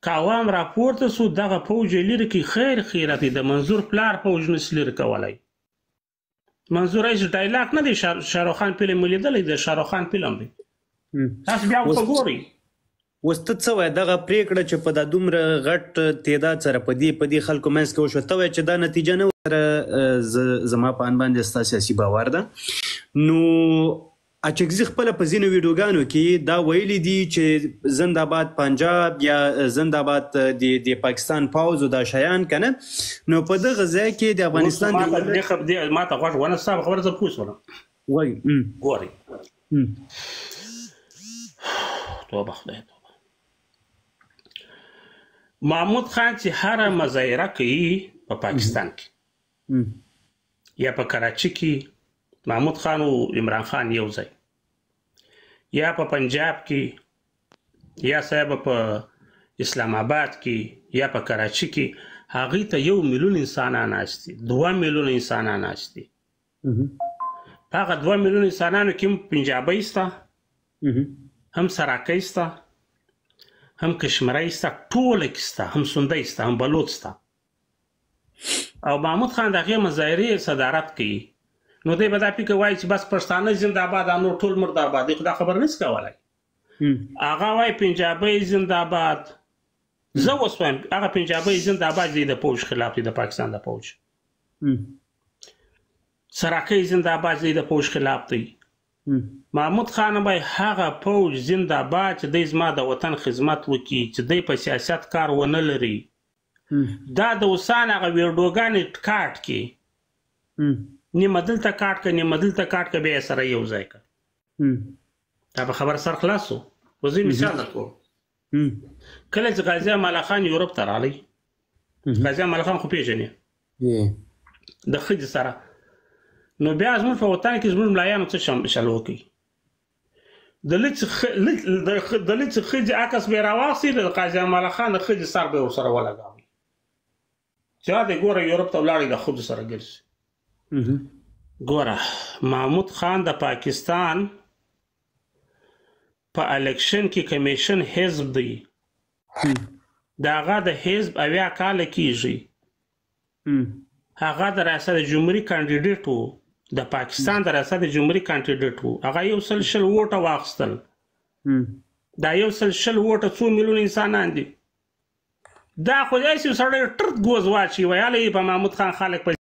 که عوام راپورته سو دغه پوځ یې لرې کړي خیر خیرت د منظور پلار پوځ نشي لرې کولی منظور هیڅ ډایلاګ نه دی شاهرخ خان فلم مې لیدلی د شاهرخ خان فلم دی تاسو بیا ورته ګورئ اوس ته څه وایې دغه پرېکړه چې په دا دومره غټ تعداد سره په دې خلکو منځ کې وشوه ته وایې چې دا نتیجه نه سره زما په ان باندې ستا سیاسي باور ده نو اچکزي خپله په ځینو ویډیوګانو کې دا ویلي دي چې زنده‌باد پنجاب یا زنده‌باد د پاکستان پوځ او دا شیان که نه نو په دغه ځای کې د افغانستان ما ته غوږ ونه ستا په خبره زه پوه شولم وایي ګورئ توبه خدای توبه محمود خان چې هره مظاهره کوي په پاکستان کې یا په کراچي کې محمود خان او عمران خان یو ځای یا په پنجاب کې یا صاحب په اسلام آباد کې یا په کراچي کې هغې ته 1 میلیون انسانان ناست دي 2 میلیون انسانان ناست دي په هغه 2 میلیون انسانانو کې هم پنجابی شته هم سراکی شته هم کشمیری شته ټوله کې شته هم سندی شته هم بلوچ شته او محمود خان د هغې مظاهرې صدارت کوي نو دی به دا فکر وایي چې بس پښتانه زنده‌باد نور ټول مرده‌باد دی خو دا خبره نشي کولی هغه وایي پنجابی زنده‌باد زه اوس وایم هغه پنجابی زنده‌باد دی د پوځ خلاف دی د پاکستان د پوځ سراکی زنده‌باد دی د پوځ خلاف دی محمود خان وایي هغه پوځ زنده‌باد چې دی زما د وطن خدمت وکړي چې دی په سیاست کار ونه لري دا د اوسان هغه ویډیوګانې کاټ کې نیمه دلته کاټ که نیمه دلته کاټ که بیا یې سره یو ځای که دا په خبره سر خلاص و خو زه مثال درکوم کله چې غازي امان الله خان یورپ ته راغلی غازي امان الله خان خو پېژنې د ښځې سره نو بیا زموږ په وطن کې زموږ ملایانو څه شل وکړي د لڅ ښځې عکس به یې راواخلي د غازي امان الله خان د ښځې سر به یې ورسره ولګوي چې دی ګوره یورپ ته ولاړې د ښځو سره ګرځي ګوره محمود خان د پاکستان په الیکشن کې کمیشن حزب دی د هغه د حزب 80 کاله کېږي هغه د ریاست جمهوري کاندیډیټ و د پاکستان د ریاست جمهوري کاندیډیټ و هغه 100 ووټه واخیستل دا 100 ووټه 2 میلیون انسانان دي دا خو داسې سړی ټرت ګوز واچي ویلی په محمود خان خلک په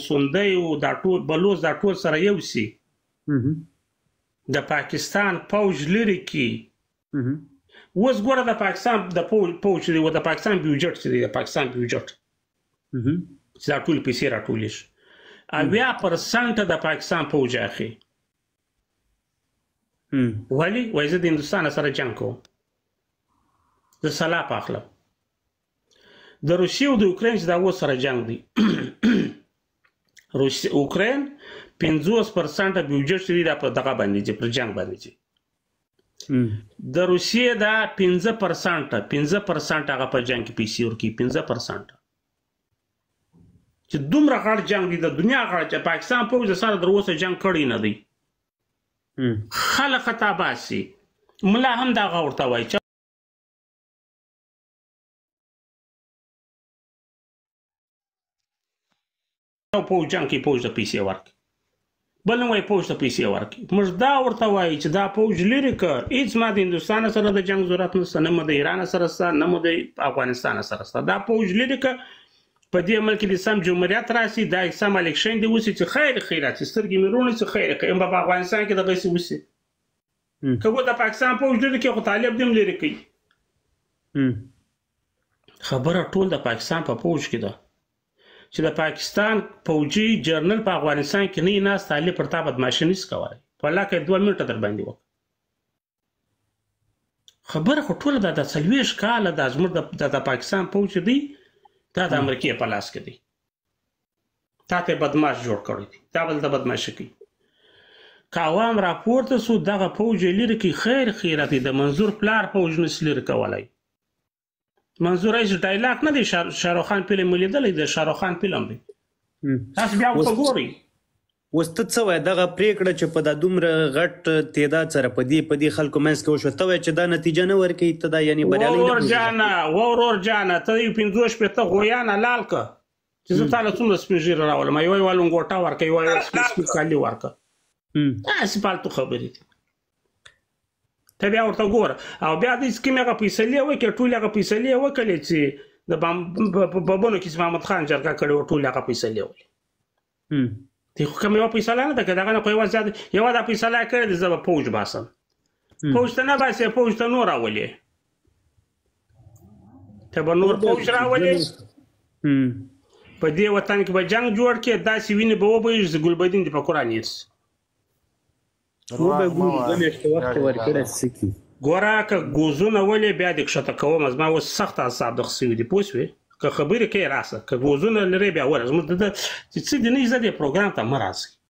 سندی او دا ټول بلوچ دا ټول سره یو سي د پاکستان پوځ لرې کړي اوس ګوره د پاکستان د پوځ دی او د پاکستان بجټ چې دی د پاکستان بجټ چې دا ټول پیسې راټولې شي 80% د پاکستان پوځ اخلي ولې وایي زه د هندوستان سره جنګ کوم زه سلاح اخلم د روسیې او د اوکراین چې دا اوس سره جنګ دی اوکراین 50% بجټ چې دی دا په دغه باندې چې پر جنګ باندې چې د روسیې دا 15% هغه په جنګ کې پیسې ورکوي 15% چې دومره غټ جنګ دی د دنیا غټ چې پاکستان پوځ سره تر اوسه جنګ کړی نه دی خلک خطا باسي ملا هم دغه ورته وایي چې پوځ جنګ کې پوځ ته پیسې ورکړي بل نه وایي پوځ ته پیسې ورکړي موږ دا ورته وایي چې دا پوځ لرې که هېڅ ما د هندوستان سره د جنګ ضرورت نشته نه مو د ایران سره شته نه مو د افغانستان سره شته دا پوځ لرې که په دې ملک کې د سم جمهوریت راشي دا سم الیکشن دی وشي چې خیر خیرات چې سترګې مې روڼې چې خیر که په افغانستان کې دغسې وشي که و د پاکستان پوځ لرې کړي خو طالب دې هم لرې کوي خبره ټول د پاکستان په پوځ کې ده چې د پاکستان پوځي جرنل په افغانستان کې نه ناست طالب پر تا بدماشي نشي کولی په الله کې 2 منټه در باندې وکړه خبره خو ټوله دا د 40 کاله دا زموږ د پاکستان پوځ دی دا د امریکې په لاس کې دی تا ته بدماش جوړ کړی دی دا بل د بدماشي کوي که عوام راپورته سو دغه پوځ یې لرې کړي خیر خیرت دی د منظور پلار پوځ نشي لرې کولی منظور ایس ډایلاګ نه دی شاهرخ خان فلم لیدلی د شاهرخ خان فلم دی تاسو بیا ورته ګورئ اوس ته څه وایې دغه پرېکړه چې په دا دومره غټ تعداد سره په دې خلکو منځ کې وشوه ته وایې چې دا نتیجه نه ورکوي ته دا یعنې بریالی ورور جانه ته یو 50 شپېته غویانه لال که چې زه تاله څومره سپین ږیره راولم یوه یوه لنګوټه ورکه یوه یوه سپین کالي ورکه داسې فالتو خبرې دي ته بیا ورته ګوره او بیا داسې کومې هغه فیصلې وکړې ټولې هغه فیصلې وکړلې چې د بمونو کې چې محمد خان جرګه کړې وه ټولې هغه فیصلې ولې دی خو کوم یوه فیصله نه ده که دغه نه خو یوه دا فیصله یې کړې ده زه به پوځ باسم پوځ ته نه باسې پوځ ته نور راولې ته به نور پوځ راولې په دې وطن کې به جنګ جوړ کړې داسې وینې به وبهیږي چې ګلبدین دې په قرآن یرسي ګوره که ګوزونه ولې بیا دې کښته کوم زما اوس سخت اعصاب دغه سوي دي پوه شوې که خبرې کوې راسه که ګوزونه لرې بیا ورځ موږ د څه دي نه زه دې پروګرام ته مه راسئ